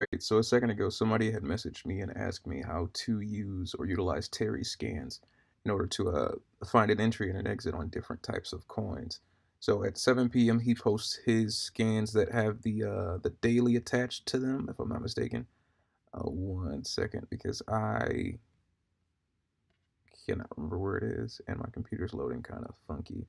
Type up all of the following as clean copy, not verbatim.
Right, so a second ago, somebody had messaged me and asked me how to use or utilize Terry scans in order to find an entry and an exit on different types of coins. So at 7 p.m., he posts his scans that have the daily attached to them, if I'm not mistaken. One second, because I cannot remember where it is, and my computer's loading kind of funky.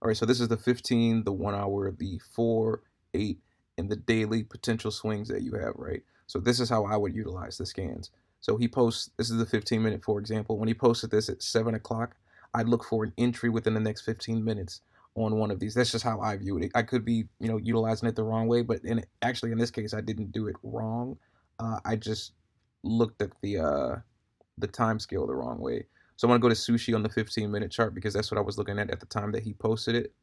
All right, so this is the 15, the 1 hour, the 4, 8, and the daily potential swings that you have, right? So this is how I would utilize the scans. So he posts, this is the 15 minute, for example. When he posted this at 7 o'clock, I'd look for an entry within the next 15 minutes on one of these. That's just how I view it. I could be, utilizing it the wrong way, but actually in this case, I didn't do it wrong. I just looked at the time scale the wrong way. So I'm gonna go to sushi on the 15-minute chart because that's what I was looking at the time that he posted it.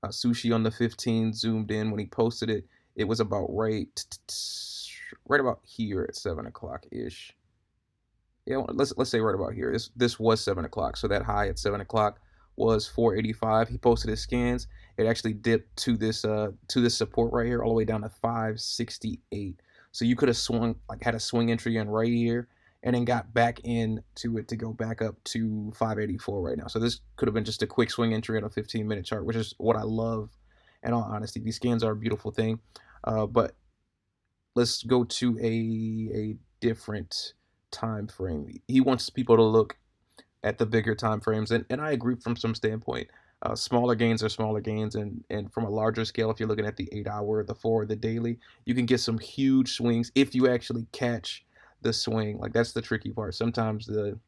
Sushi on the 15 zoomed in when he posted it. It was about right about here at 7 o'clock ish. Yeah, let's say right about here. This was 7 o'clock, so that high at 7 o'clock was 485. He posted his scans. It actually dipped to this support right here, all the way down to 568. So you could have swung like had a swing entry in right here, and then got back into it to go back up to 584 right now. So this could have been just a quick swing entry on a 15-minute chart, which is what I love. In all honesty, these scans are a beautiful thing. But let's go to a different time frame. He wants people to look at the bigger time frames, and I agree from some standpoint. Smaller gains are smaller gains, and from a larger scale, if you're looking at the 8 hour, the 4, the daily, you can get some huge swings if you actually catch the swing. Like that's the tricky part. Sometimes the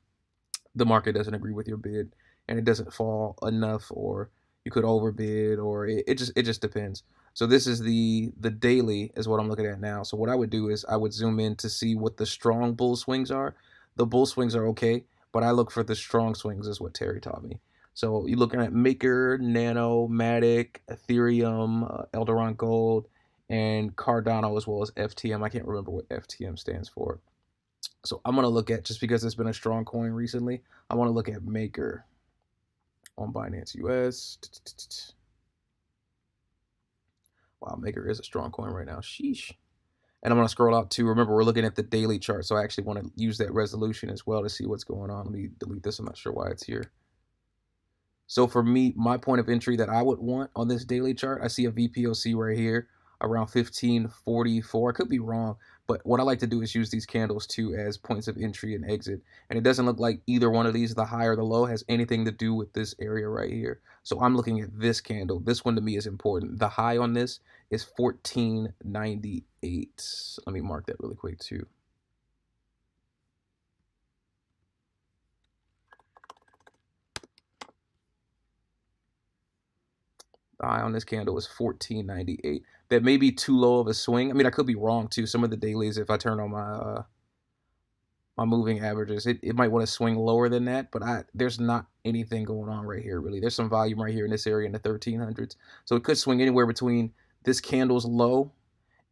market doesn't agree with your bid, and it doesn't fall enough, or you could overbid, or it just depends. So this is the daily is what I'm looking at now. So what I would do is I would zoom in to see what the strong bull swings are. The bull swings are okay, but I look for the strong swings is what Terry taught me. So you're looking at Maker, Nano, Matic, Ethereum, Elderon Gold, and Cardano, as well as FTM. I can't remember what FTM stands for. So I'm gonna look at, just because it's been a strong coin recently, I want to look at Maker on Binance US. Wow, Maker is a strong coin right now. Sheesh. And I'm gonna scroll out to, remember we're looking at the daily chart, so I actually want to use that resolution as well to see what's going on. Let me delete this. I'm not sure why it's here. So for me, my point of entry that I would want on this daily chart, I see a VPOC right here around 1544. I could be wrong, but what I like to do is use these candles too as points of entry and exit. And it doesn't look like either one of these, the high or the low, has anything to do with this area right here. So I'm looking at this candle. This one to me is important. The high on this is 1498. Let me mark that really quick too. The high on this candle is 1498. That may be too low of a swing. I mean, I could be wrong too. Some of the dailies, if I turn on my moving averages, it might want to swing lower than that. But there's not anything going on right here really. There's some volume right here in this area in the 1300s, so it could swing anywhere between this candle's low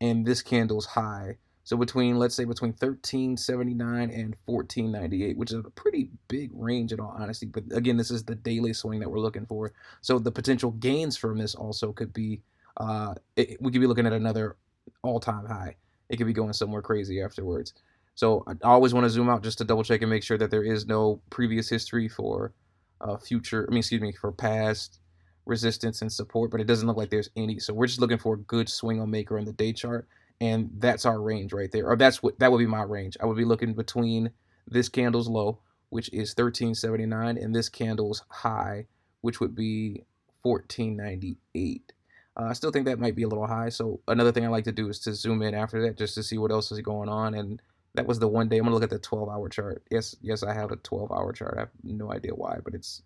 and this candle's high. So between, let's say, between 1379 and 1498, which is a pretty big range in all honesty. But again, this is the daily swing that we're looking for. So the potential gains from this also could be, we could be looking at another all-time high. It could be going somewhere crazy afterwards. So I always want to zoom out just to double check and make sure that there is no previous history for for past resistance and support, but it doesn't look like there's any. So we're just looking for a good swing on Maker on the day chart, and that's our range right there. Or that would be my range. I would be looking between this candle's low, which is 1379, and this candle's high, which would be 1498. I still think that might be a little high. So another thing I like to do is to zoom in after that just to see what else is going on. And that was the one day. I'm gonna look at the 12-hour chart. Yes, I have a 12-hour chart. I have no idea why, but it's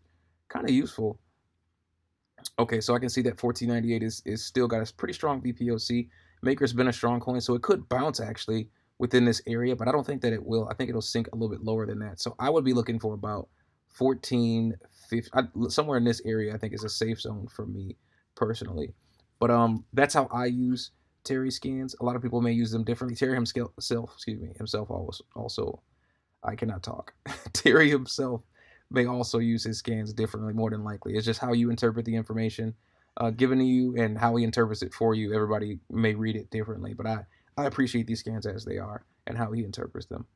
kind of useful. Okay, so I can see that 1498 is still got a pretty strong VPOC. Maker's been a strong coin, so it could bounce actually within this area, but I don't think that it will. I think it'll sink a little bit lower than that. So I would be looking for about 1450, somewhere in this area. I think is a safe zone for me personally. But that's how I use Terry scans. A lot of people may use them differently. Terry himself also, I cannot talk. Terry himself may also use his scans differently, more than likely. It's just how you interpret the information given to you and how he interprets it for you. Everybody may read it differently, but I I appreciate these scans as they are and how he interprets them.